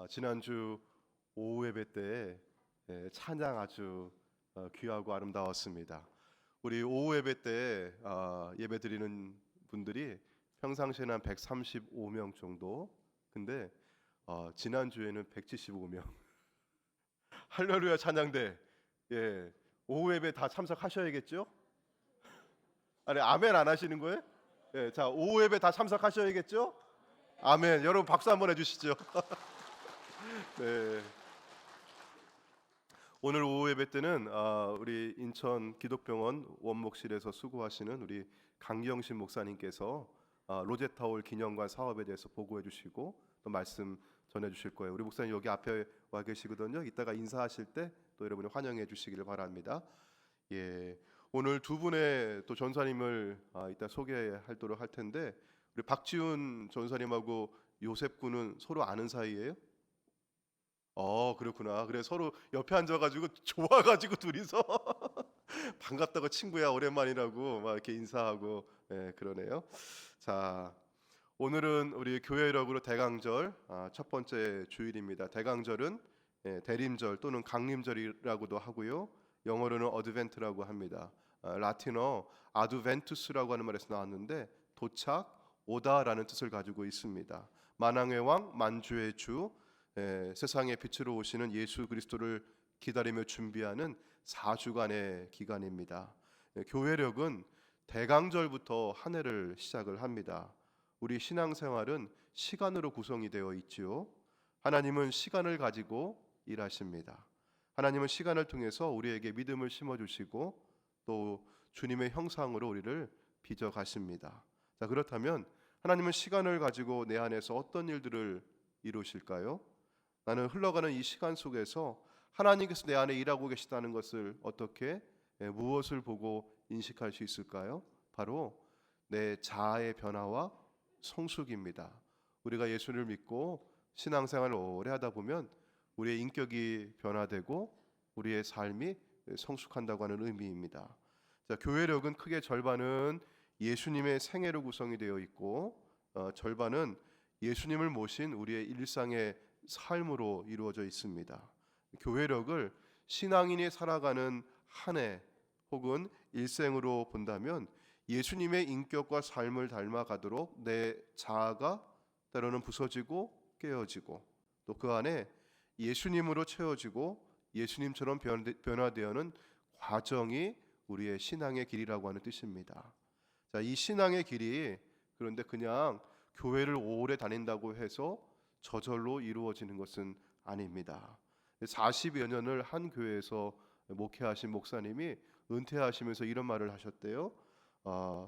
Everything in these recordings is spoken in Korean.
지난주 오후 예배 때 찬양 아주 귀하고 아름다웠습니다. 우리 오후 예배 때 예배 드리는 분들이 평상시에는 한 135명 정도. 근데 지난주에는 175명. 할렐루야 찬양대. 오후 예배 다 참석하셔야겠죠? 아니 아멘 안 하시는 거예요? 자 오후 예배 다 참석하셔야겠죠? 아멘. 여러분 박수 한번 해주시죠. 네. 오늘 오후 예배 때는 우리 인천 기독병원 원목실에서 수고하시는 우리 강경신 목사님께서 로제타올 기념관 사업에 대해서 보고해 주시고 또 말씀 전해 주실 거예요. 우리 목사님 여기 앞에 와 계시거든요. 이따가 인사하실 때 또 여러분이 환영해 주시기를 바랍니다. 오늘 두 분의 또 전사님을 이따 소개하도록 할 텐데 우리 박지훈 전사님하고 요셉 군은 서로 아는 사이예요? 그렇구나. 그래 서로 옆에 앉아가지고 좋아가지고 둘이서 반갑다고 친구야 오랜만이라고 막 이렇게 인사하고 그러네요. 자 오늘은 우리 교회력으로 대강절 첫 번째 주일입니다. 대강절은 대림절 또는 강림절이라고도 하고요. 영어로는 어드벤트라고 합니다. 라틴어 아두벤투스라고 하는 말에서 나왔는데 도착, 오다라는 뜻을 가지고 있습니다. 만왕의 왕, 만주의 주, 세상의 빛으로 오시는 예수 그리스도를 기다리며 준비하는 4주간의 기간입니다. 교회력은 대강절부터 한 해를 시작을 합니다. 우리 신앙생활은 시간으로 구성이 되어 있지요. 하나님은 시간을 가지고 일하십니다. 하나님은 시간을 통해서 우리에게 믿음을 심어주시고 또 주님의 형상으로 우리를 빚어 가십니다. 자, 그렇다면 하나님은 시간을 가지고 내 안에서 어떤 일들을 이루실까요? 나는 흘러가는 이 시간 속에서 하나님께서 내 안에 일하고 계시다는 것을 어떻게 무엇을 보고 인식할 수 있을까요? 바로 내 자아의 변화와 성숙입니다. 우리가 예수를 믿고 신앙생활을 오래 하다 보면 우리의 인격이 변화되고 우리의 삶이 성숙한다고 하는 의미입니다. 자, 교회력은 크게 절반은 예수님의 생애로 구성이 되어 있고 절반은 예수님을 모신 우리의 일상의 삶으로 이루어져 있습니다. 교회력을 신앙인이 살아가는 한 해 혹은 일생으로 본다면 예수님의 인격과 삶을 닮아가도록 내 자아가 때로는 부서지고 깨어지고 또 그 안에 예수님으로 채워지고 예수님처럼 변화되어는 과정이 우리의 신앙의 길이라고 하는 뜻입니다. 자, 이 신앙의 길이 그런데 그냥 교회를 오래 다닌다고 해서 저절로 이루어지는 것은 아닙니다. 40여 년을 한 교회에서 목회하신 목사님이 은퇴하시면서 이런 말을 하셨대요.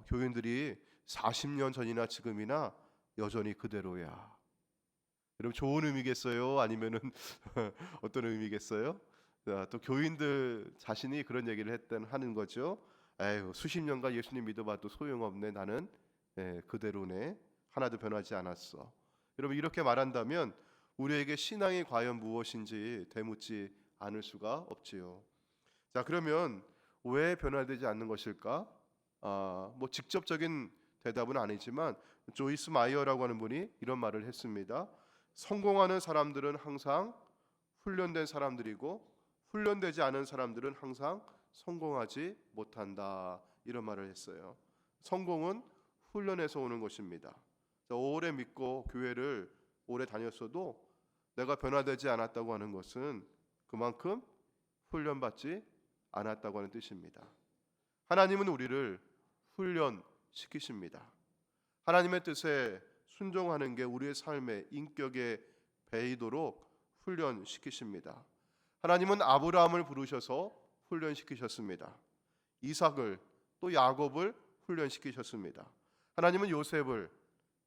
교인들이 40년 전이나 지금이나 여전히 그대로야. 여러분 좋은 의미겠어요? 아니면은 어떤 의미겠어요? 또 교인들 자신이 그런 얘기를 하는 거죠. 에휴, 수십 년간 예수님 믿어봐도 소용없네. 나는 그대로네. 하나도 변하지 않았어. 여러분 이렇게 말한다면 우리에게 신앙이 과연 무엇인지 되묻지 않을 수가 없지요. 자, 그러면 왜 변화되지 않는 것일까? 뭐 직접적인 대답은 아니지만 조이스 마이어라고 하는 분이 이런 말을 했습니다. 성공하는 사람들은 항상 훈련된 사람들이고 훈련되지 않은 사람들은 항상 성공하지 못한다. 이런 말을 했어요. 성공은 훈련에서 오는 것입니다. 오래 믿고 교회를 오래 다녔어도 내가 변화되지 않았다고 하는 것은 그만큼 훈련받지 않았다고 하는 뜻입니다. 하나님은 우리를 훈련시키십니다. 하나님의 뜻에 순종하는 게 우리의 삶의 인격에 배이도록 훈련시키십니다. 하나님은 아브라함을 부르셔서 훈련시키셨습니다. 이삭을 또 야곱을 훈련시키셨습니다. 하나님은 요셉을,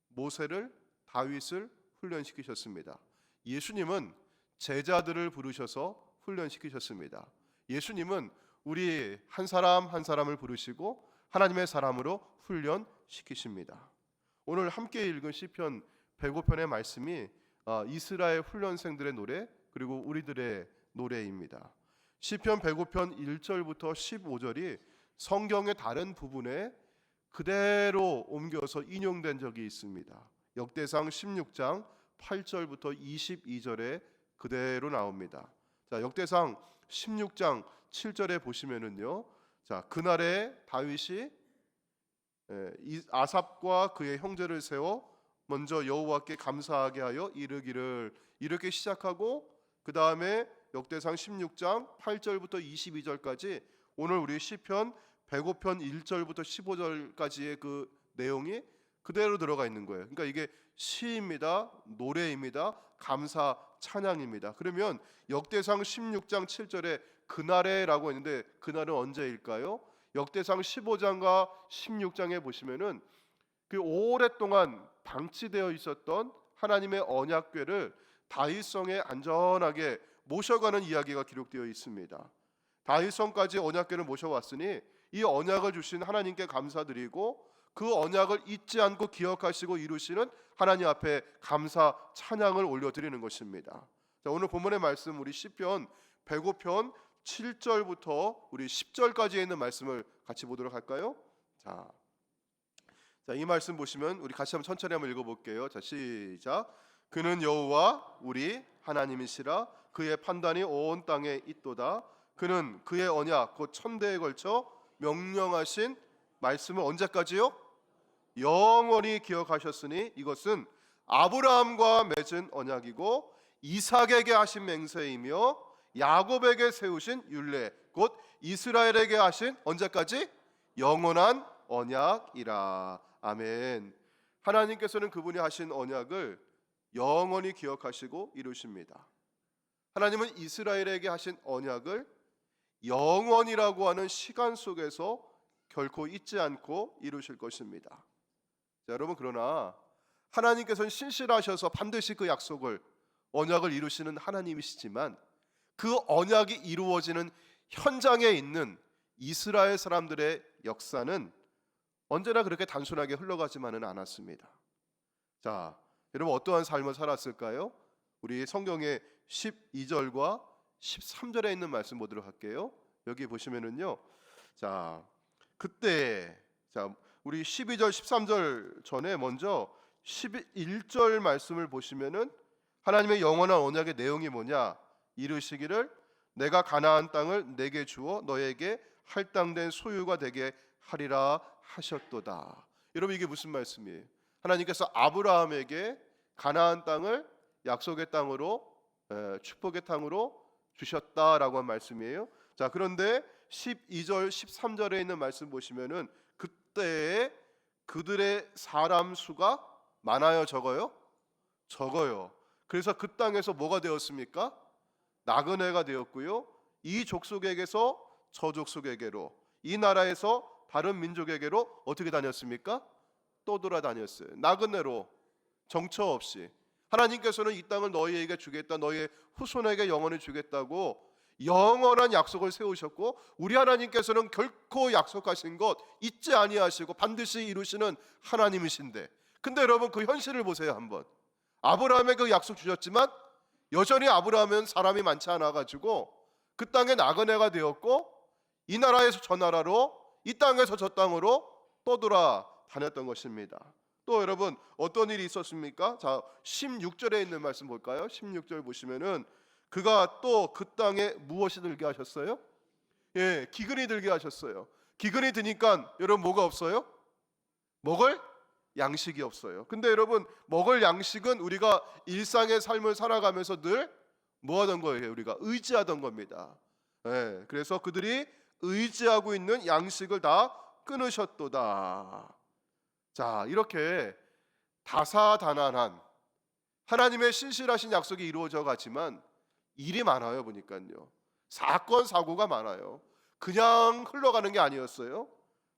모세를, 다윗을 훈련시키셨습니다. 예수님은 제자들을 부르셔서 훈련시키셨습니다. 예수님은 우리 한 사람 한 사람을 부르시고 하나님의 사람으로 훈련시키십니다. 오늘 함께 읽은 시편 105편의 말씀이 이스라엘 훈련생들의 노래 그리고 우리들의 노래입니다. 시편 105편 1절부터 15절이 성경의 다른 부분에 그대로 옮겨서 인용된 적이 있습니다. 역대상 16장 8절부터 22절에 그대로 나옵니다. 자, 역대상 16장 7절에 보시면은요. 자, 그날에 다윗이 아삽과 그의 형제를 세워 먼저 여호와께 감사하게 하여 이르기를, 이렇게 시작하고 그 다음에 역대상 16장 8절부터 22절까지 오늘 우리 시편 105편 1절부터 15절까지의 그 내용이 그대로 들어가 있는 거예요. 그러니까 이게 시입니다, 노래입니다, 감사 찬양입니다. 그러면 역대상 16장 7절에 그날에라고 했는데 그날은 언제일까요? 역대상 15장과 16장에 보시면은 그 오랫동안 방치되어 있었던 하나님의 언약궤를 다윗성에 안전하게 모셔가는 이야기가 기록되어 있습니다. 다윗성까지 언약궤를 모셔왔으니 이 언약을 주신 하나님께 감사드리고 그 언약을 잊지 않고 기억하시고 이루시는 하나님 앞에 감사 찬양을 올려드리는 것입니다. 자, 오늘 본문의 말씀 우리 시편 105편 7절부터 우리 10절까지에 있는 말씀을 같이 보도록 할까요? 자, 이 말씀 보시면 우리 같이 한번 천천히 한번 읽어볼게요. 자, 시작. 그는 여호와 우리 하나님이시라. 그의 판단이 온 땅에 있도다. 그는 그의 언약 곧 천대에 걸쳐 명령하신 말씀을 언제까지요? 영원히 기억하셨으니 이것은 아브라함과 맺은 언약이고 이삭에게 하신 맹세이며 야곱에게 세우신 율례 곧 이스라엘에게 하신 언제까지? 영원한 언약이라. 아멘. 하나님께서는 그분이 하신 언약을 영원히 기억하시고 이루십니다. 하나님은 이스라엘에게 하신 언약을 영원이라고 하는 시간 속에서 결코 잊지 않고 이루실 것입니다. 자, 여러분, 그러나 하나님께서는 신실하셔서 반드시 그 약속을 언약을 이루시는 하나님이시지만 그 언약이 이루어지는 현장에 있는 이스라엘 사람들의 역사는 언제나 그렇게 단순하게 흘러가지만은 않았습니다. 자, 여러분 어떠한 삶을 살았을까요? 우리 성경의 12절과 13절에 있는 말씀 보도록 할게요. 여기 보시면은요. 자, 그때 우리 12절 13절 전에 먼저 11절 말씀을 보시면은 하나님의 영원한 언약의 내용이 뭐냐? 이르시기를 내가 가나안 땅을 내게 주어 너에게 할당된 소유가 되게 하리라 하셨도다. 여러분, 이게 무슨 말씀이에요? 하나님께서 아브라함에게 가나안 땅을 약속의 땅으로 축복의 땅으로 주셨다라고 한 말씀이에요. 자, 그런데 12절 13절에 있는 말씀 보시면은 그때에 그들의 사람 수가 많아요, 적어요? 적어요. 그래서 그 땅에서 뭐가 되었습니까? 나그네가 되었고요. 이 족속에게서 저 족속에게로, 이 나라에서 다른 민족에게로 어떻게 다녔습니까? 떠돌아다녔어요. 나그네로, 정처 없이. 하나님께서는 이 땅을 너희에게 주겠다, 너희의 후손에게 영원히 주겠다고 영원한 약속을 세우셨고, 우리 하나님께서는 결코 약속하신 것 잊지 아니하시고 반드시 이루시는 하나님이신데, 근데 여러분 그 현실을 보세요. 한번 아브라함에게 그 약속 주셨지만 여전히 아브라함은 사람이 많지 않아 가지고 그 땅에 나그네가 되었고, 이 나라에서 저 나라로, 이 땅에서 저 땅으로 떠돌아 다녔던 것입니다. 또 여러분 어떤 일이 있었습니까? 자, 16절에 있는 말씀 볼까요? 16절 보시면은 그가 또 그 땅에 무엇이 들게 하셨어요? 예, 기근이 들게 하셨어요. 기근이 드니까 여러분 뭐가 없어요? 먹을 양식이 없어요. 근데 여러분 먹을 양식은 우리가 일상의 삶을 살아가면서 늘 뭐 하던 거예요? 우리가 의지하던 겁니다. 예, 그래서 그들이 의지하고 있는 양식을 다 끊으셨도다. 자, 이렇게 다사다난한 하나님의 신실하신 약속이 이루어져 가지만 일이 많아요. 보니까요, 사건 사고가 많아요. 그냥 흘러가는 게 아니었어요.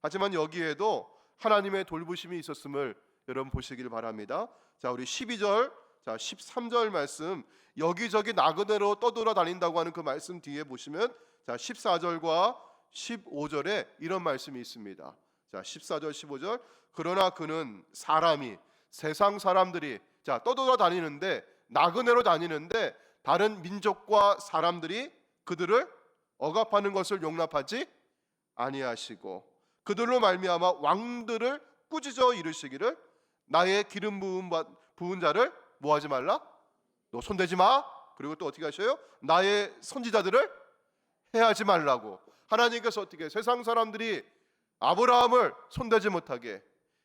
하지만 여기에도 하나님의 돌보심이 있었음을 여러분 보시길 바랍니다. 자, 우리 12절, 자 13절 말씀, 여기저기 나그네로 떠돌아 다닌다고 하는 그 말씀 뒤에 보시면 자 14절과 15절에 이런 말씀이 있습니다. 자, 14절 15절. 그러나 그는 사람이, 세상 사람들이 자 떠돌아 다니는데, 나그네로 다니는데 다른 민족과 사람들이 그들을 억압하는 것을 용납하지 아니하시고 그들로 말미암아 왕들을 꾸짖어 이르시기를 나의 기름 부은 자를 뭐 하지 말라? 너 손대지 마. 그리고 또 어떻게 하셔요? 나의 선지자들을 해하지 말라고. 하나님께서 어떻게 세상 사람들이 아브라함을 손대지 못하게,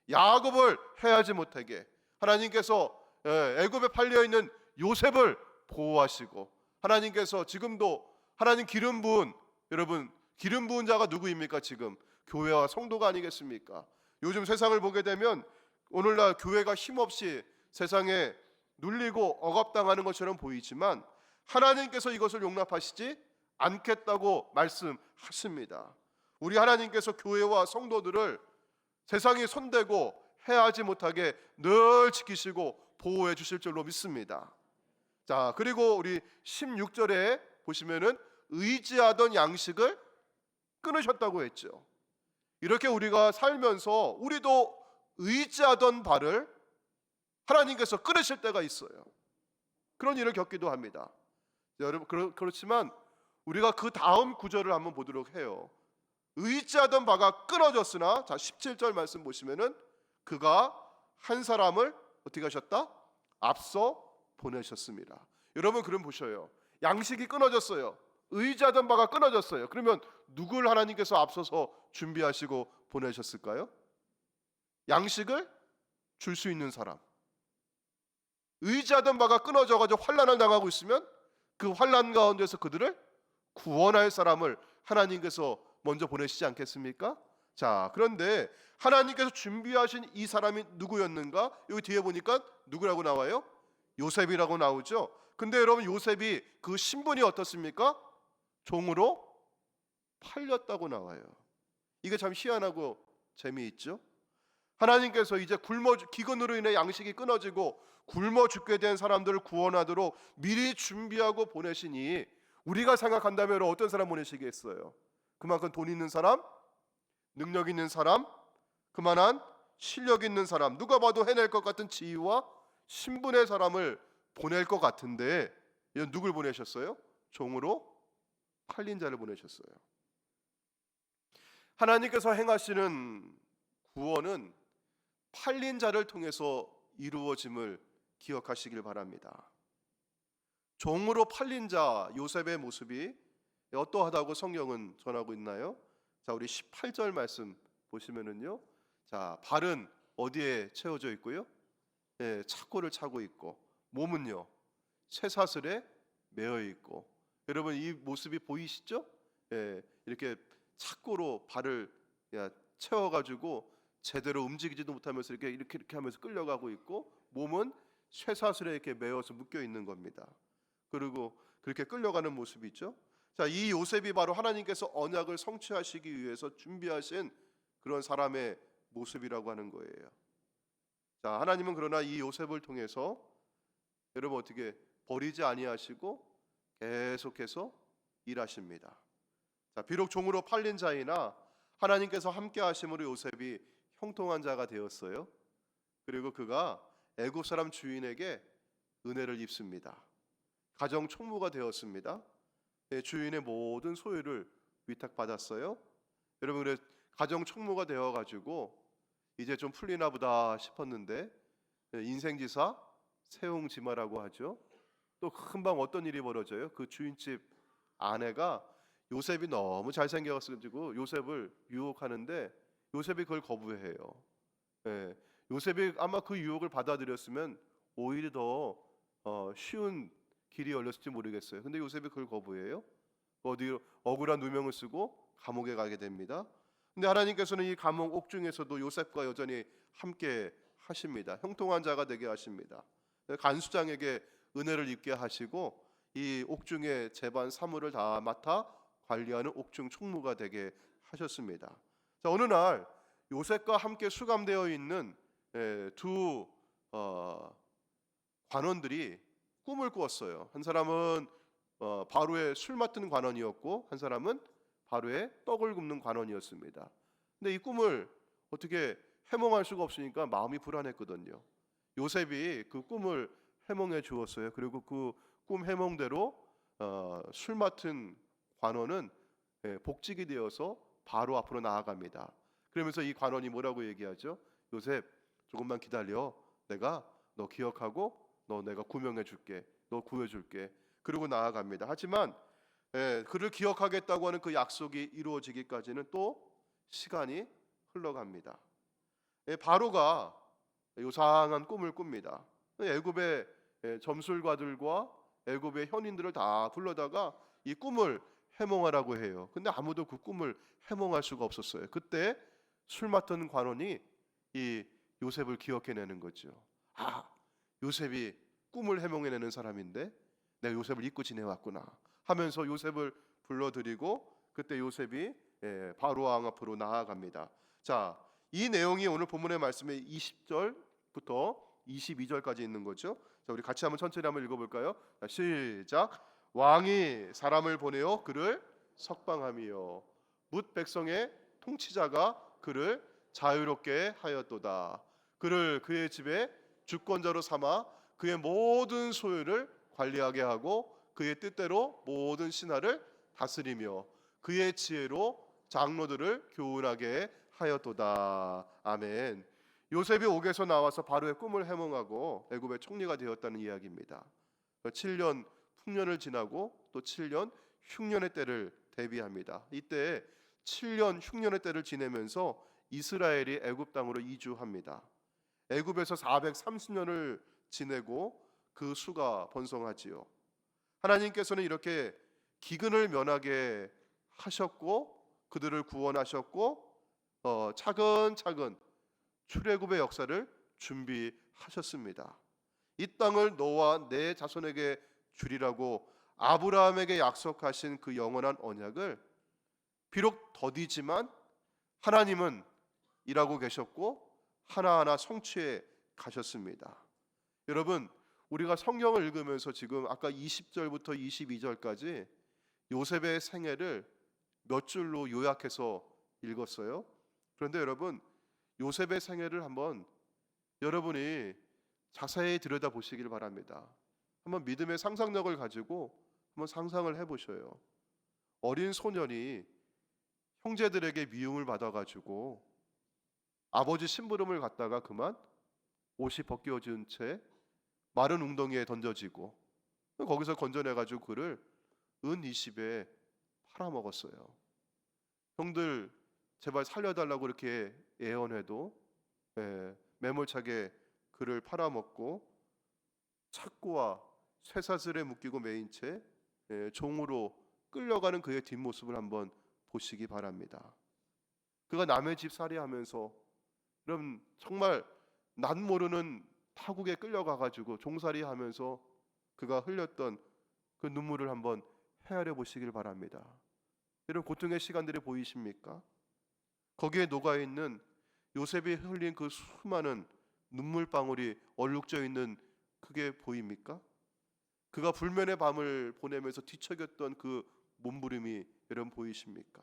야곱을 해하지 못하게, 하나님께서 애굽에 팔려 있는 요셉을 보호하시고, 하나님께서 지금도 하나님 기름 부은, 여러분 기름 부은 자가 누구입니까? 지금 교회와 성도가 아니겠습니까? 요즘 세상을 보게 되면 오늘날 교회가 힘없이 세상에 눌리고 억압당하는 것처럼 보이지만 하나님께서 이것을 용납하시지 않겠다고 말씀하십니다. 우리 하나님께서 교회와 성도들을 세상이 손대고 해하지 못하게 늘 지키시고 보호해 주실 줄로 믿습니다. 자, 그리고 우리 16절에 보시면은 의지하던 양식을 끊으셨다고 했죠. 이렇게 우리가 살면서 우리도 의지하던 바를 하나님께서 끊으실 때가 있어요. 그런 일을 겪기도 합니다. 여러분 그렇지만 우리가 그 다음 구절을 한번 보도록 해요. 의지하던 바가 끊어졌으나, 자 17절 말씀 보시면은 그가 한 사람을 어떻게 하셨다? 앞서 보내셨습니다. 여러분 그럼 보셔요. 양식이 끊어졌어요. 의지하던 바가 끊어졌어요. 그러면 누굴 하나님께서 앞서서 준비하시고 보내셨을까요? 양식을 줄 수 있는 사람. 의지하던 바가 끊어져가지고 환난을 당하고 있으면 그 환난 가운데서 그들을 구원할 사람을 하나님께서 먼저 보내시지 않겠습니까? 자, 그런데 하나님께서 준비하신 이 사람이 누구였는가? 여기 뒤에 보니까 누구라고 나와요? 요셉이라고 나오죠. 근데 여러분 요셉이 그 신분이 어떻습니까? 종으로 팔렸다고 나와요. 이게 참 희한하고 재미있죠. 하나님께서 이제 기근으로 인해 양식이 끊어지고 굶어 죽게 된 사람들을 구원하도록 미리 준비하고 보내시니, 우리가 생각한다면 어떤 사람 보내시겠어요? 그만큼 돈 있는 사람, 능력 있는 사람, 그만한 실력 있는 사람, 누가 봐도 해낼 것 같은 지위와 신분의 사람을 보낼 것 같은데, 누굴 보내셨어요? 종으로 팔린 자를 보내셨어요. 하나님께서 행하시는 구원은 팔린 자를 통해서 이루어짐을 기억하시길 바랍니다. 종으로 팔린 자 요셉의 모습이 어떠하다고 성경은 전하고 있나요? 자, 우리 18절 말씀 보시면은요. 자, 발은 어디에 채워져 있고요? 착고를 차고 있고, 몸은요 쇠사슬에 매어 있고. 여러분 이 모습이 보이시죠? 이렇게 착고로 발을 채워가지고 제대로 움직이지도 못하면서 이렇게 하면서 끌려가고 있고, 몸은 쇠사슬에 이렇게 매어서 묶여 있는 겁니다. 그리고 그렇게 끌려가는 모습이 있죠. 자, 이 요셉이 바로 하나님께서 언약을 성취하시기 위해서 준비하신 그런 사람의 모습이라고 하는 거예요. 자, 하나님은 그러나 이 요셉을 통해서 여러분 어떻게 버리지 아니하시고 계속해서 일하십니다. 자, 비록 종으로 팔린 자이나 하나님께서 함께 하심으로 요셉이 형통한 자가 되었어요. 그리고 그가 애굽 사람 주인에게 은혜를 입습니다. 가정 총무가 되었습니다. 주인의 모든 소유를 위탁받았어요. 여러분 그래 가정 총무가 되어가지고 이제 좀 풀리나 보다 싶었는데 인생지사 세옹지마라고 하죠. 또 금방 어떤 일이 벌어져요? 그 주인집 아내가 요셉이 너무 잘생겨가지고 요셉을 유혹하는데 요셉이 그걸 거부해요. 요셉이 아마 그 유혹을 받아들였으면 오히려 더 쉬운 길이 열렸을지 모르겠어요. 근데 요셉이 그걸 거부해요. 어디 억울한 누명을 쓰고 감옥에 가게 됩니다. 근데 하나님께서는 이 감옥 옥중에서도 요셉과 여전히 함께 하십니다. 형통한 자가 되게 하십니다. 간수장에게 은혜를 입게 하시고 이 옥중의 재반 사무를 다 맡아 관리하는 옥중 총무가 되게 하셨습니다. 자, 어느 날 요셉과 함께 수감되어 있는 두 관원들이 꿈을 꾸었어요. 한 사람은 바로의 술 맡은 관원이었고 한 사람은 바로의 떡을 굽는 관원이었습니다. 근데 이 꿈을 어떻게 해몽할 수가 없으니까 마음이 불안했거든요. 요셉이 그 꿈을 해몽해 주었어요. 그리고 그 꿈 해몽대로 술 맡은 관원은 복직이 되어서 바로 앞으로 나아갑니다. 그러면서 이 관원이 뭐라고 얘기하죠? 요셉, 조금만 기다려. 내가 너 기억하고 너 내가 구명해 줄게, 너 구해 줄게. 그리고 나아갑니다. 하지만 그를 기억하겠다고 하는 그 약속이 이루어지기까지는 또 시간이 흘러갑니다. 바로가 요상한 꿈을 꿉니다. 애굽의 점술가들과 애굽의 현인들을 다 불러다가 이 꿈을 해몽하라고 해요. 근데 아무도 그 꿈을 해몽할 수가 없었어요. 그때 술 맡은 관원이 이 요셉을 기억해내는 거죠. 아, 요셉이 꿈을 해몽해내는 사람인데 내가 요셉을 잊고 지내왔구나 하면서 요셉을 불러들이고 그때 요셉이 바로 왕 앞으로 나아갑니다. 자, 이 내용이 오늘 본문의 말씀의 20절부터 22절까지 있는 거죠. 자, 우리 같이 한번 천천히 한번 읽어볼까요? 자, 시작. 왕이 사람을 보내어 그를 석방하며 뭇 백성의 통치자가 그를 자유롭게 하였도다. 그를 그의 집에 주권자로 삼아 그의 모든 소유를 관리하게 하고 그의 뜻대로 모든 신하를 다스리며 그의 지혜로 장로들을 교훈하게 하였도다. 아멘. 요셉이 옥에서 나와서 바로의 꿈을 해몽하고 애굽의 총리가 되었다는 이야기입니다. 7년 풍년을 지나고 또 7년 흉년의 때를 대비합니다. 이때 7년 흉년의 때를 지내면서 이스라엘이 애굽 땅으로 이주합니다. 애굽에서 430년을 지내고 그 수가 번성하지요. 하나님께서는 이렇게 기근을 면하게 하셨고 그들을 구원하셨고 차근차근 출애굽의 역사를 준비하셨습니다. 이 땅을 너와 내 자손에게 주리라고 아브라함에게 약속하신 그 영원한 언약을 비록 더디지만 하나님은 일하고 계셨고 하나하나 성취해 가셨습니다. 여러분, 우리가 성경을 읽으면서 지금 아까 20절부터 22절까지 요셉의 생애를 몇 줄로 요약해서 읽었어요. 그런데 여러분, 요셉의 생애를 한번 여러분이 자세히 들여다보시길 바랍니다. 한번 믿음의 상상력을 가지고 한번 상상을 해보셔요. 어린 소년이 형제들에게 미움을 받아가지고 아버지 심부름을 갔다가 그만 옷이 벗겨진 채 마른 웅덩이에 던져지고 거기서 건져내가지고 그를 은 20에 팔아먹었어요. 형들 제발 살려달라고 이렇게 애원해도 매몰차게 그를 팔아먹고 착고와 쇠사슬에 묶이고 매인 채 종으로 끌려가는 그의 뒷모습을 한번 보시기 바랍니다. 그가 남의 집 살이하면서 그럼 정말 난 모르는 타국에 끌려가가지고 종살이하면서 그가 흘렸던 그 눈물을 한번 헤아려 보시길 바랍니다. 이런 고통의 시간들이 보이십니까? 거기에 녹아있는 요셉이 흘린 그 수많은 눈물방울이 얼룩져 있는 그게 보입니까? 그가 불면의 밤을 보내면서 뒤척였던 그 몸부림이 여러분 보이십니까?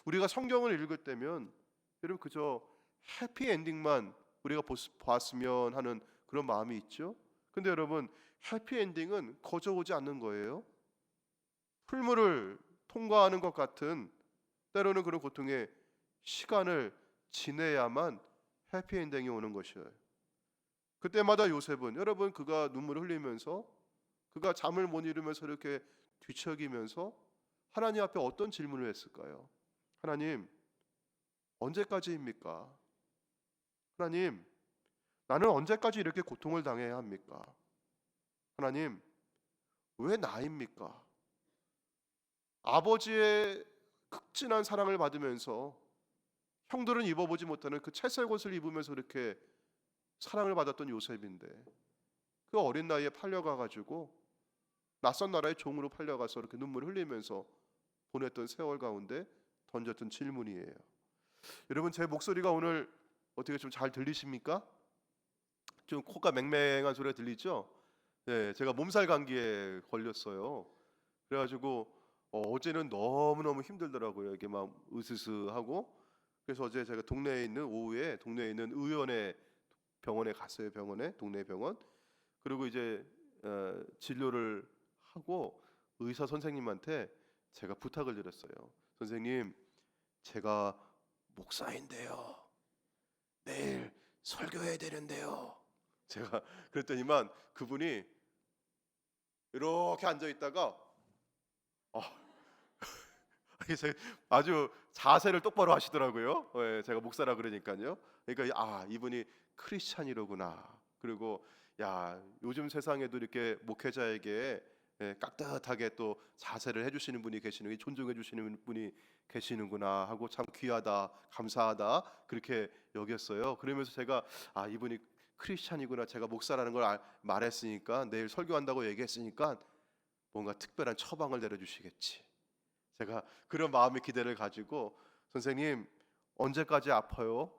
우리가 성경을 읽을 때면 여러분 그저 해피엔딩만 우리가 봤으면 하는 그런 마음이 있죠. 근데 여러분 해피엔딩은 거저 오지 않는 거예요. 풀물을 통과하는 것 같은 때로는 그런 고통의 시간을 지내야만 해피엔딩이 오는 것이에요. 그때마다 요셉은 여러분 그가 눈물을 흘리면서 그가 잠을 못 이루면서 이렇게 뒤척이면서 하나님 앞에 어떤 질문을 했을까요? 하나님, 언제까지입니까? 하나님, 나는 언제까지 이렇게 고통을 당해야 합니까? 하나님, 왜 나입니까? 아버지의 극진한 사랑을 받으면서 형들은 입어보지 못하는 그 채색옷을 입으면서 이렇게 사랑을 받았던 요셉인데 그 어린 나이에 팔려가가지고 낯선 나라의 종으로 팔려가서 이렇게 눈물을 흘리면서 보냈던 세월 가운데 던졌던 질문이에요. 여러분 제 목소리가 오늘 어떻게 좀 잘 들리십니까? 좀 코가 맹맹한 소리가 들리죠? 네, 제가 몸살 감기에 걸렸어요. 그래가지고 어제는 너무너무 힘들더라고요. 이게 막 으스스하고. 그래서 어제 제가 동네에 있는 오후에 동네에 있는 의원의 병원에 갔어요. 동네 병원. 그리고 이제 진료를 하고 의사 선생님한테 제가 부탁을 드렸어요. 선생님, 제가 목사인데요. 내일 설교해야 되는데요. 제가 그랬더니만 그분이 이렇게 앉아 있다가 어, 아주 자세를 똑바로 하시더라고요. 예, 제가 목사라 그러니까요. 그러니까 이분이 크리스찬이로구나. 그리고 야, 요즘 세상에도 이렇게 목회자에게 깍듯하게 또 자세를 해주시는 분이 계시는, 존중해 주시는 분이 계시는구나 하고 참 귀하다, 감사하다 그렇게 여겼어요. 그러면서 제가 이분이 크리스찬이구나. 제가 목사라는 걸 말했으니까, 내일 설교한다고 얘기했으니까 뭔가 특별한 처방을 내려주시겠지. 제가 그런 마음의 기대를 가지고 선생님 언제까지 아파요?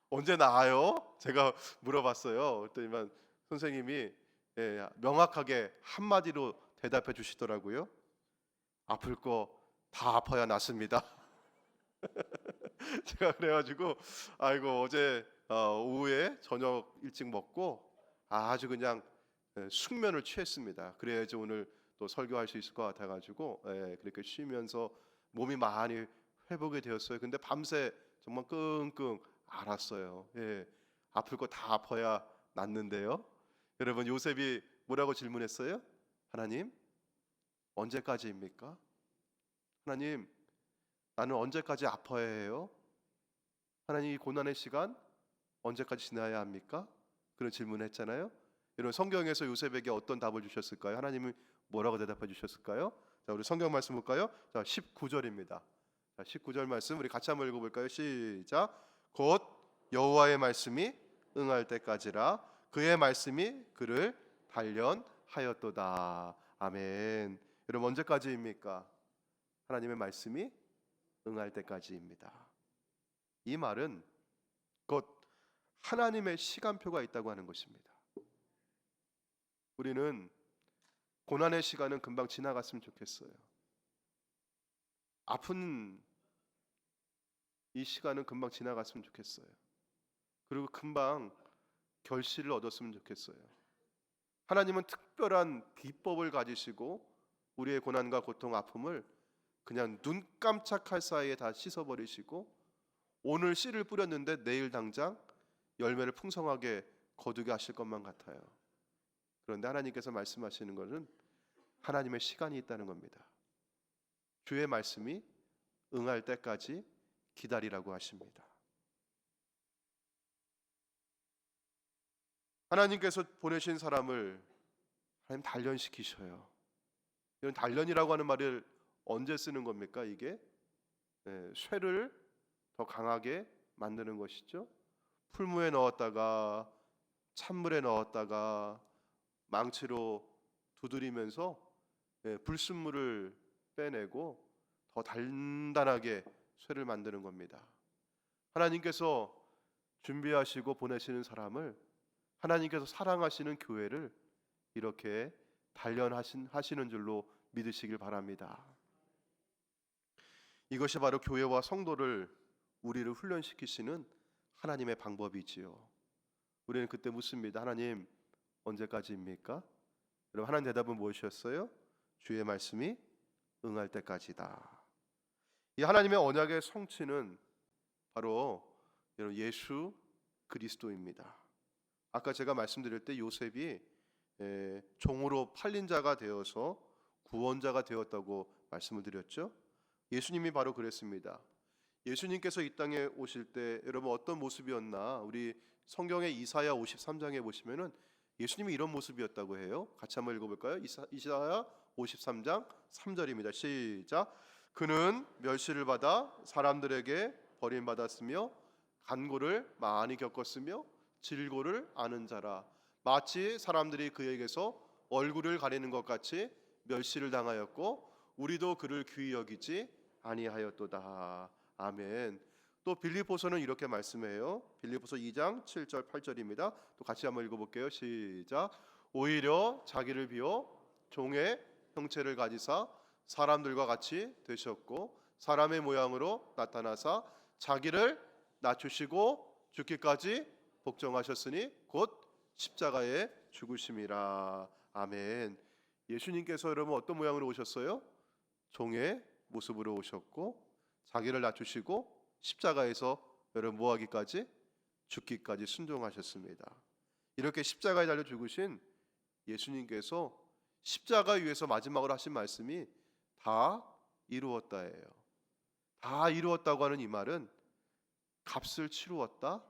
언제 나아요? 제가 물어봤어요. 그랬더니만 선생님이 명확하게 한마디로 대답해 주시더라고요. 아플 거 다 아파야 낫습니다. 제가 그래가지고 아이고 어제 오후에 저녁 일찍 먹고 아주 그냥 숙면을 취했습니다. 그래야지 오늘 또 설교할 수 있을 것 같아가지고 그렇게 쉬면서 몸이 많이 회복이 되었어요. 근데 밤새 정말 끙끙 앓았어요. 아플 거 다 아파야 낫는데요. 여러분, 요셉이 뭐라고 질문했어요? 하나님, 언제까지입니까? 하나님, 나는 언제까지 아파야 해요? 하나님, 이 고난의 시간 언제까지 지나야 합니까? 그런 질문을 했잖아요. 여러분, 성경에서 요셉에게 어떤 답을 주셨을까요? 하나님이 뭐라고 대답해 주셨을까요? 자, 우리 성경 말씀 볼까요? 자, 19절입니다. 자, 19절 말씀 우리 같이 한번 읽어볼까요? 시작. 곧 여호와의 말씀이 응할 때까지라 그의 말씀이 그를 단련하였도다. 아멘. 여러분, 언제까지입니까? 하나님의 말씀이 응할 때까지입니다. 이 말은 곧 하나님의 시간표가 있다고 하는 것입니다. 우리는 고난의 시간은 금방 지나갔으면 좋겠어요. 아픈 이 시간은 금방 지나갔으면 좋겠어요. 그리고 금방 결실을 얻었으면 좋겠어요. 하나님은 특별한 비법을 가지시고 우리의 고난과 고통, 아픔을 그냥 눈 깜짝할 사이에 다 씻어버리시고, 오늘 씨를 뿌렸는데 내일 당장 열매를 풍성하게 거두게 하실 것만 같아요. 그런데 하나님께서 말씀하시는 것은 하나님의 시간이 있다는 겁니다. 주의 말씀이 응할 때까지 기다리라고 하십니다. 하나님께서 보내신 사람을 하나님 단련시키셔요. 이런 단련이라고 하는 말을 언제 쓰는 겁니까? 이게 쇠를 더 강하게 만드는 것이죠. 풀무에 넣었다가 찬물에 넣었다가 망치로 두드리면서 불순물을 빼내고 더 단단하게 쇠를 만드는 겁니다. 하나님께서 준비하시고 보내시는 사람을, 하나님께서 사랑하시는 교회를 이렇게 단련하시는 줄로 믿으시길 바랍니다. 이것이 바로 교회와 성도를, 우리를 훈련시키시는 하나님의 방법이지요. 우리는 그때 묻습니다. 하나님, 언제까지입니까? 여러분, 하나님 대답은 무엇이었어요? 주의 말씀이 응할 때까지다. 이 하나님의 언약의 성취는 바로 예수 그리스도입니다. 아까 제가 말씀드릴 때 요셉이 종으로 팔린 자가 되어서 구원자가 되었다고 말씀을 드렸죠. 예수님이 바로 그랬습니다. 예수님께서 이 땅에 오실 때 여러분 어떤 모습이었나? 우리 성경의 이사야 53장에 보시면은 예수님이 이런 모습이었다고 해요. 같이 한번 읽어볼까요? 이사야 53장 3절입니다. 시작. 그는 멸시를 받아 사람들에게 버림받았으며 간고를 많이 겪었으며 질고를 아는 자라. 마치 사람들이 그에게서 얼굴을 가리는 것 같이 멸시를 당하였고 우리도 그를 귀히 여기지 아니하였도다. 아멘. 또 빌립보서는 이렇게 말씀해요. 빌립보서 2장 7절 8절입니다. 또 같이 한번 읽어볼게요. 시작. 오히려 자기를 비워 종의 형체를 가지사 사람들과 같이 되셨고 사람의 모양으로 나타나사 자기를 낮추시고 죽기까지 복종하셨으니 곧 십자가에 죽으심이라. 아멘. 예수님께서 여러분 어떤 모양으로 오셨어요? 종의 모습으로 오셨고 자기를 낮추시고 십자가에서 여러분 뭐하기까지? 죽기까지 순종하셨습니다. 이렇게 십자가에 달려 죽으신 예수님께서 십자가 위에서 마지막으로 하신 말씀이 다 이루었다예요. 다 이루었다고 하는 이 말은 값을 치루었다,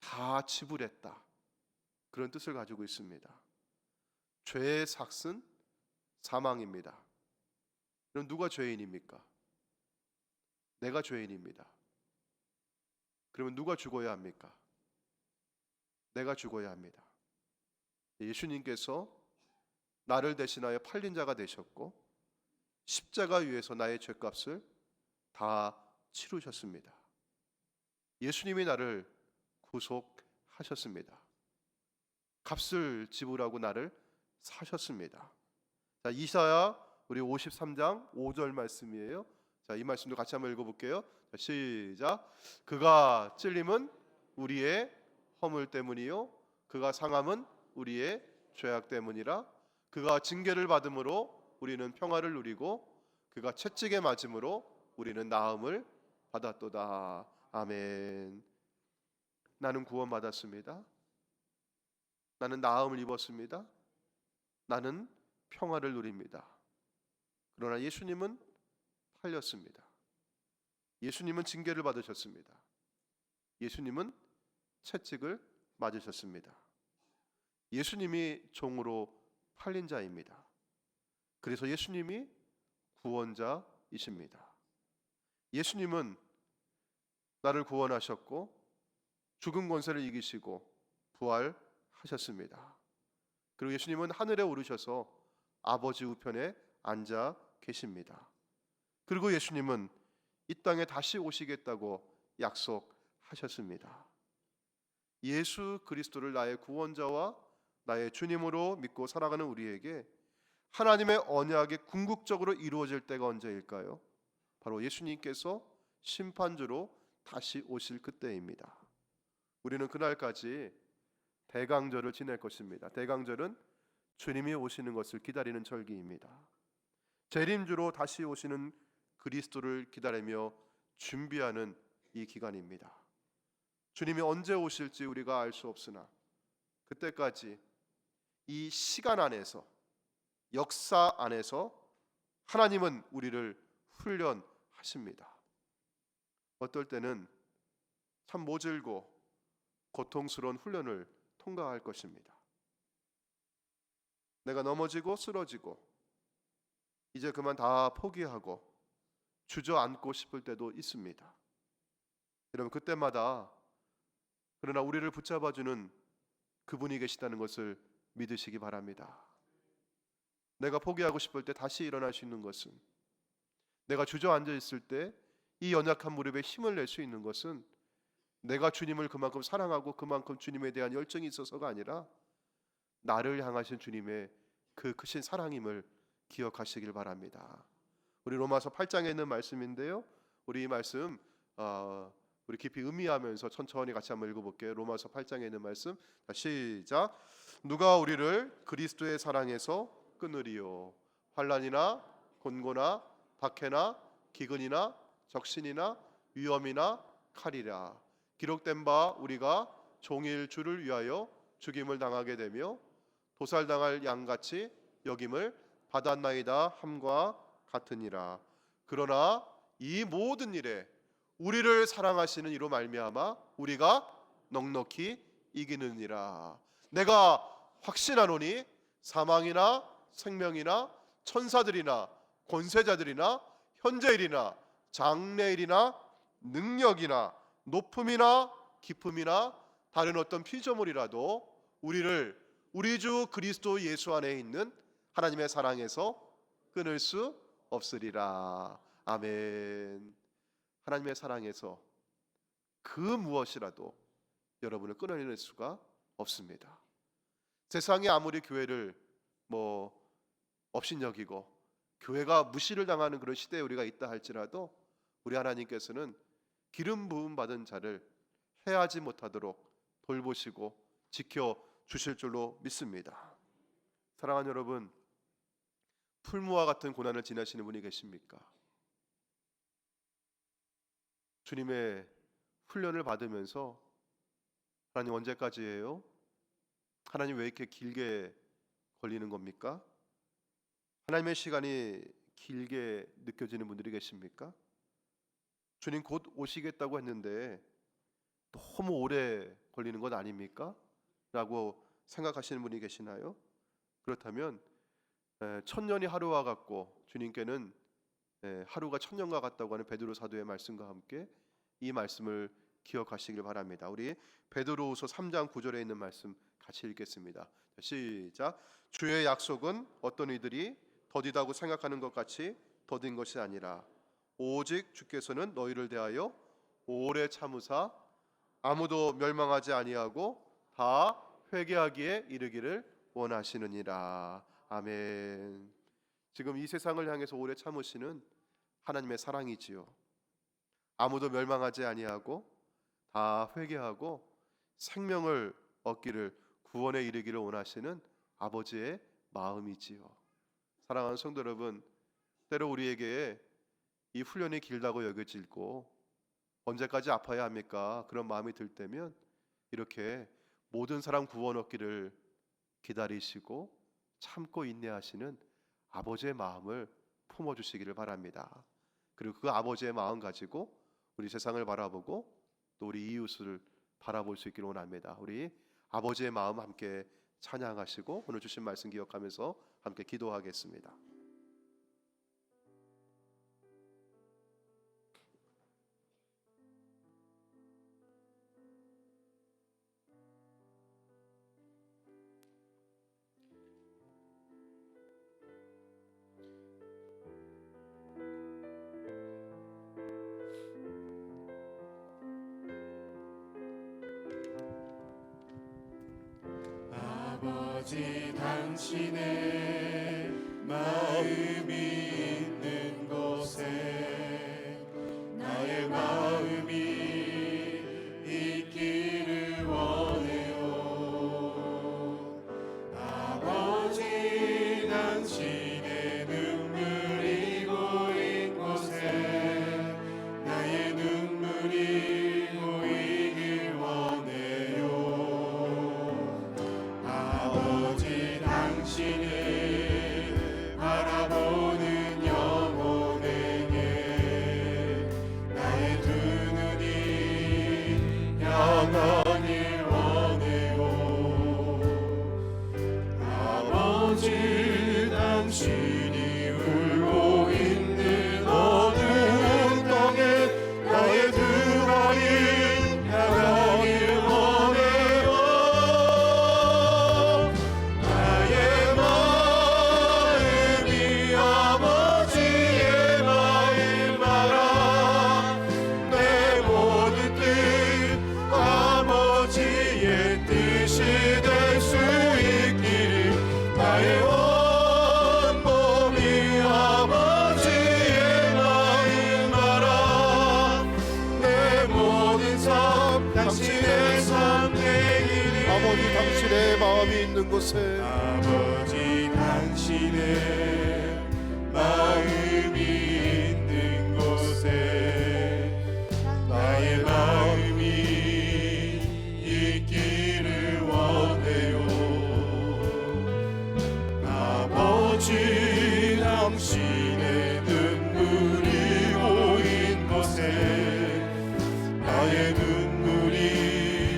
다 지불했다, 그런 뜻을 가지고 있습니다. 죄의 삭은 사망입니다. 그럼 누가 죄인입니까? 내가 죄인입니다. 그러면 누가 죽어야 합니까? 내가 죽어야 합니다. 예수님께서 나를 대신하여 팔린 자가 되셨고 십자가 위에서 나의 죄값을 다 치르셨습니다. 예수님이 나를 구속하셨습니다. 값을 지불하고 나를 사셨습니다. 자, 이사야 우리 53장 5절 말씀이에요. 자, 이 말씀도 같이 한번 읽어볼게요. 자, 시작. 그가 찔림은 우리의 허물 때문이요 그가 상함은 우리의 죄악 때문이라. 그가 징계를 받음으로 우리는 평화를 누리고 그가 채찍에 맞음으로 우리는 나음을 받았도다. 아멘. 나는 구원받았습니다. 나는 나음을 입었습니다. 나는 평화를 누립니다. 그러나 예수님은 팔렸습니다. 예수님은 징계를 받으셨습니다. 예수님은 채찍을 맞으셨습니다. 예수님이 종으로 팔린 자입니다. 그래서 예수님이 구원자이십니다. 예수님은 나를 구원하셨고 죽은 권세를 이기시고 부활하셨습니다. 그리고 예수님은 하늘에 오르셔서 아버지 우편에 앉아 계십니다. 그리고 예수님은 이 땅에 다시 오시겠다고 약속하셨습니다. 예수 그리스도를 나의 구원자와 나의 주님으로 믿고 살아가는 우리에게 하나님의 언약이 궁극적으로 이루어질 때가 언제일까요? 바로 예수님께서 심판주로 다시 오실 그때입니다. 우리는 그날까지 대강절을 지낼 것입니다. 대강절은 주님이 오시는 것을 기다리는 절기입니다. 재림주로 다시 오시는 그리스도를 기다리며 준비하는 이 기간입니다. 주님이 언제 오실지 우리가 알 수 없으나 그때까지 이 시간 안에서, 역사 안에서 하나님은 우리를 훈련하십니다. 어떨 때는 참 모질고 고통스러운 훈련을 통과할 것입니다. 내가 넘어지고 쓰러지고 이제 그만 다 포기하고 주저앉고 싶을 때도 있습니다. 여러분, 그때마다 그러나 우리를 붙잡아주는 그분이 계시다는 것을 믿으시기 바랍니다. 내가 포기하고 싶을 때 다시 일어날 수 있는 것은, 내가 주저앉아 있을 때 이 연약한 무릎에 힘을 낼 수 있는 것은 내가 주님을 그만큼 사랑하고 그만큼 주님에 대한 열정이 있어서가 아니라 나를 향하신 주님의 그 크신 사랑임을 기억하시길 바랍니다. 우리 로마서 8장에 있는 말씀인데요, 우리 이 말씀 우리 깊이 음미하면서 천천히 같이 한번 읽어볼게요. 로마서 8장에 있는 말씀, 시작. 누가 우리를 그리스도의 사랑에서 끊으리요? 환난이나 곤고나 박해나 기근이나 적신이나 위험이나 칼이라. 기록된 바 우리가 종일 주를 위하여 죽임을 당하게 되며 도살당할 양같이 여김을 받았나이다 함과 같으니라. 그러나 이 모든 일에 우리를 사랑하시는 이로 말미암아 우리가 넉넉히 이기느니라. 내가 확신하노니 사망이나 생명이나 천사들이나 권세자들이나 현재일이나 장래일이나 능력이나 높음이나 깊음이나 다른 어떤 피조물이라도 우리를 우리 주 그리스도 예수 안에 있는 하나님의 사랑에서 끊을 수 없으리라. 아멘. 하나님의 사랑에서 그 무엇이라도 여러분을 끊어낼 수가 없습니다. 세상이 아무리 교회를 업신여기고 교회가 무시를 당하는 그런 시대에 우리가 있다 할지라도 우리 하나님께서는 기름 부음 받은 자를 해하지 못하도록 돌보시고 지켜 주실 줄로 믿습니다. 사랑하는 여러분, 풀무와 같은 고난을 지나시는 분이 계십니까? 주님의 훈련을 받으면서 하나님 언제까지예요? 하나님 왜 이렇게 길게 걸리는 겁니까? 하나님의 시간이 길게 느껴지는 분들이 계십니까? 주님 곧 오시겠다고 했는데 너무 오래 걸리는 것 아닙니까? 라고 생각하시는 분이 계시나요? 그렇다면 천년이 하루와 같고 주님께는 하루가 천년과 같다고 하는 베드로 사도의 말씀과 함께 이 말씀을 기억하시길 바랍니다. 우리 베드로후서 3장 9절에 있는 말씀 같이 읽겠습니다. 시작. 주의 약속은 어떤 이들이 더디다고 생각하는 것 같이 더딘 것이 아니라 오직 주께서는 너희를 대하여 오래 참으사 아무도 멸망하지 아니하고 다 회개하기에 이르기를 원하시느니라. 아멘. 지금 이 세상을 향해서 오래 참으시는 하나님의 사랑이지요. 아무도 멸망하지 아니하고 다 회개하고 생명을 얻기를, 구원에 이르기를 원하시는 아버지의 마음이지요. 사랑하는 성도 여러분, 때로 우리에게 이 훈련이 길다고 여겨지고 언제까지 아파야 합니까? 그런 마음이 들 때면 이렇게 모든 사람 구원 얻기를 기다리시고 참고 인내하시는 아버지의 마음을 품어주시기를 바랍니다. 그리고 그 아버지의 마음 가지고 우리 세상을 바라보고 또 우리 이웃을 바라볼 수 있기를 원합니다. 우리 아버지의 마음 함께 찬양하시고 오늘 주신 말씀 기억하면서 함께 기도하겠습니다. 아버지 당신의 마음이 있는 곳에 나의 마음이 있기를 원해요. 아버지 당신의 눈물이 고인 곳에 나의 눈물이 고이길 원해요. 아버지 당신을 바라보는 영혼에게 나의 두 눈이 향하길 원해요. 아버지 당신이 울고 있는 어두운 땅에 나의 두 발이 향하길 원해요. 나의 마음이 아버지의 마음마라 내 모든 뜻 아버지의 뜻이 될 수 있기를 나의 온몸이 아버지의 마음마라 내 모든 삶 당신의 삶 되기를. 아버지 당신의 마음이 있는 곳에 아버지 당신의 마음이 있는 곳에 나의 마음이 있기를 원해요. 아버지 당신의 눈물이 고인 곳에 나의 눈물이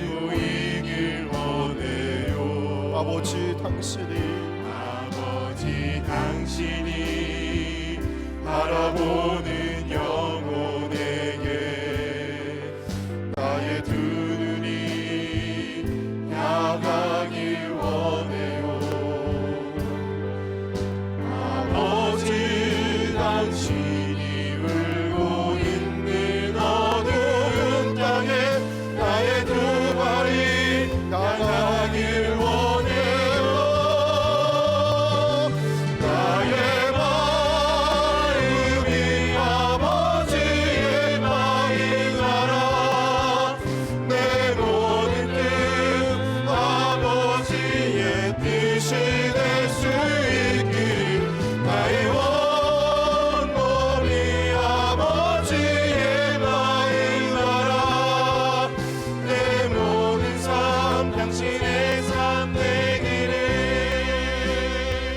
고이길 원해요. 아버지 당신이 바라보는 영혼에게 나의 두 눈이 향하길 원해요. 아버지 당신이 울고 있는 어두운 땅에 나의 두 발이 향하길 원해요. 나의 마음이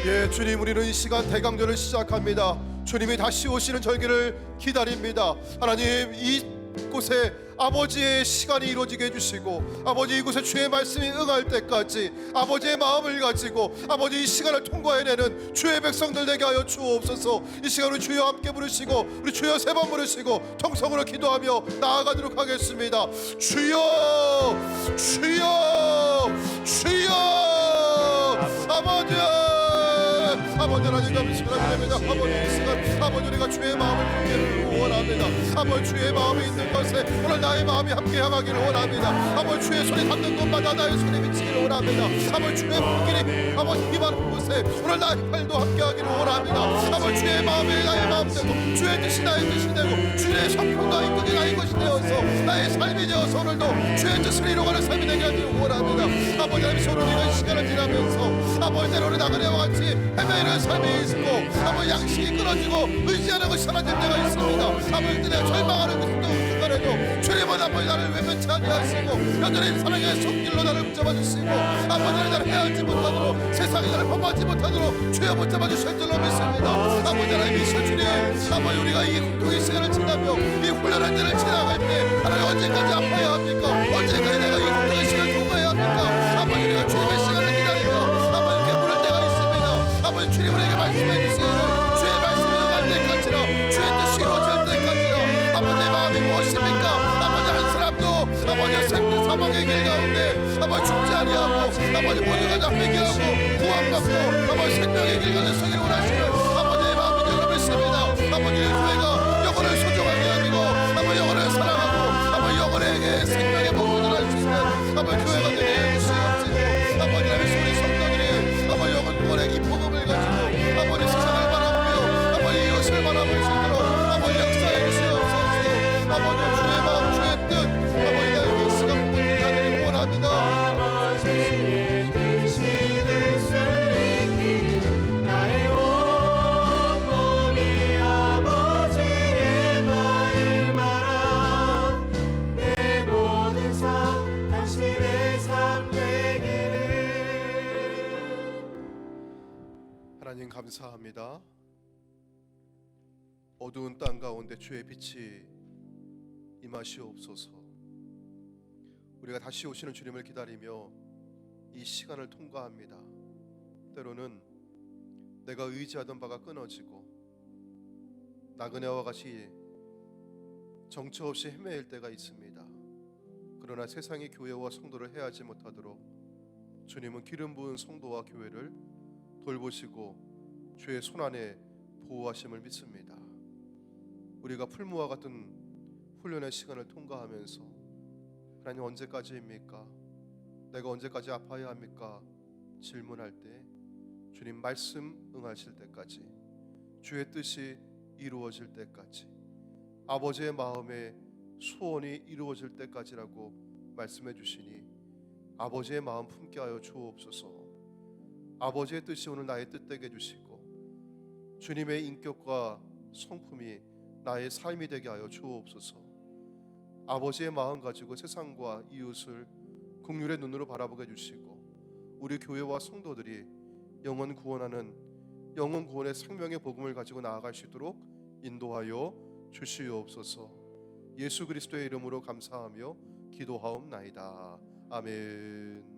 예, 주님, 우리는 이 시간 대강절을 시작합니다. 주님이 다시 오시는 절기를 기다립니다. 하나님, 이곳에 아버지의 시간이 이루어지게 해주시고, 아버지 이곳에 주의 말씀이 응할 때까지 아버지의 마음을 가지고 아버지 이 시간을 통과해내는 주의 백성들 되게 하여 주옵소서. 이 시간 우리 주여 함께 부르시고, 우리 주여 세 번 부르시고 통성으로 기도하며 나아가도록 하겠습니다. 주여, 주여, 주여. 아버지, 아버지 하나님 감사합니다. 아버지 이 시간 아버지 우리가 주의 마음을 품기를 원합니다. 아버지 주의 마음이 있는 것에 오늘 나의 마음이 함께 향하기를 원합니다. 아버지 주의 손이 닿는 곳마다 나의 손이 미치기를 원합니다. 아버지 주의 손길이 아버지 기바른 곳에 오늘 나의 팔도 함께 하기를 원합니다. 아버지 주의 마음이 나의 마음 되고 주의 뜻이 나의 뜻이 되고 주의 성품과 이끄기 나의 것이 되어서 나의 삶이 되어서 오늘도 주의 뜻을 이루어가는 삶이 되게 하기를 원합니다. 아버지 하나님 오늘 우리가 이 시간을 지나면서 아버지 때로는 나그네와 같이 헤매이는 삶이 있고 아버지 양식이 끊어지고 의지하는 것이 사라질 때가 있습니다. 아버지 내가 절망하는 그 순간에도 주님은 아버지 나를 외면치 아니하시고 여전히 사랑의 손길로 나를 붙잡아 주시고 아버지 나를 헤아리지 못하도록 세상이 나를 범하지 못하도록 주여 붙잡아 주실 줄로 믿습니다. 아버지 하나님 이시여 주님, 아버지 우리가 이 공통의 시간을 지나며 이 훈련의 때를 지나갈 때 하나님 언제까지 아파야 합니까? 언제까지 내가 이 공통의 시간을 통과해야 합니까? 아버지 우리가 주님의 시간을 기다리며 아버지 이렇게 부를 때가 있습니다. 아버지 주님 우리에게 말씀해 주세요. 주의 말씀이 응할 때까지나 주의 뜻이 이루어질 때까지나 아버지의 마음이 무엇입니까? 아버지 한 사람도 아버지 생명 사망의 길 가운데 아버지 죽지 아니하고 아버지 모두가 다 회개하고 구원받고 아버지 생명의 길 가는 서기를 원하시는 아버지의 마음이 되어 믿습니다. 아버지의 교회가 영혼을 소중하게 여기고 아버지 영혼을 사랑하고 아버지 영혼에게 생명의 복을 전할 수 있는 아버지 교회가 되게 해주시옵시고 아버지 하나님 우리 성도들이 아버지 영혼의 이 복음을 가지고 아버지 세상을 바라보며 아버지 이웃을 바라볼 수 있도록 아버지 역사해 주시옵소서. 아버지 주의 마음 주의 뜻 아버지 나의 이 시간 부탁드리기 원합니다. 하나님 감사합니다. 어두운 땅 가운데 주의 빛이 임하시옵소서. 우리가 다시 오시는 주님을 기다리며 이 시간을 통과합니다. 때로는 내가 의지하던 바가 끊어지고 나그네와 같이 정처 없이 헤매일 때가 있습니다. 그러나 세상이 교회와 성도를 해하지 못하도록 주님은 기름 부은 성도와 교회를 돌보시고 주의 손안에 보호하심을 믿습니다. 우리가 풀무와 같은 훈련의 시간을 통과하면서 하나님 언제까지입니까? 내가 언제까지 아파야 합니까? 질문할 때 주님 말씀 응하실 때까지, 주의 뜻이 이루어질 때까지, 아버지의 마음에 소원이 이루어질 때까지라고 말씀해 주시니 아버지의 마음 품게 하여 주옵소서. 아버지의 뜻이 오늘 나의 뜻 되게 해주시고 주님의 인격과 성품이 나의 삶이 되게 하여 주옵소서. 아버지의 마음 가지고 세상과 이웃을 긍휼의 눈으로 바라보게 해주시고 우리 교회와 성도들이 영혼 구원하는 영혼 구원의 생명의 복음을 가지고 나아갈 수 있도록 인도하여 주시옵소서. 예수 그리스도의 이름으로 감사하며 기도하옵나이다. 아멘.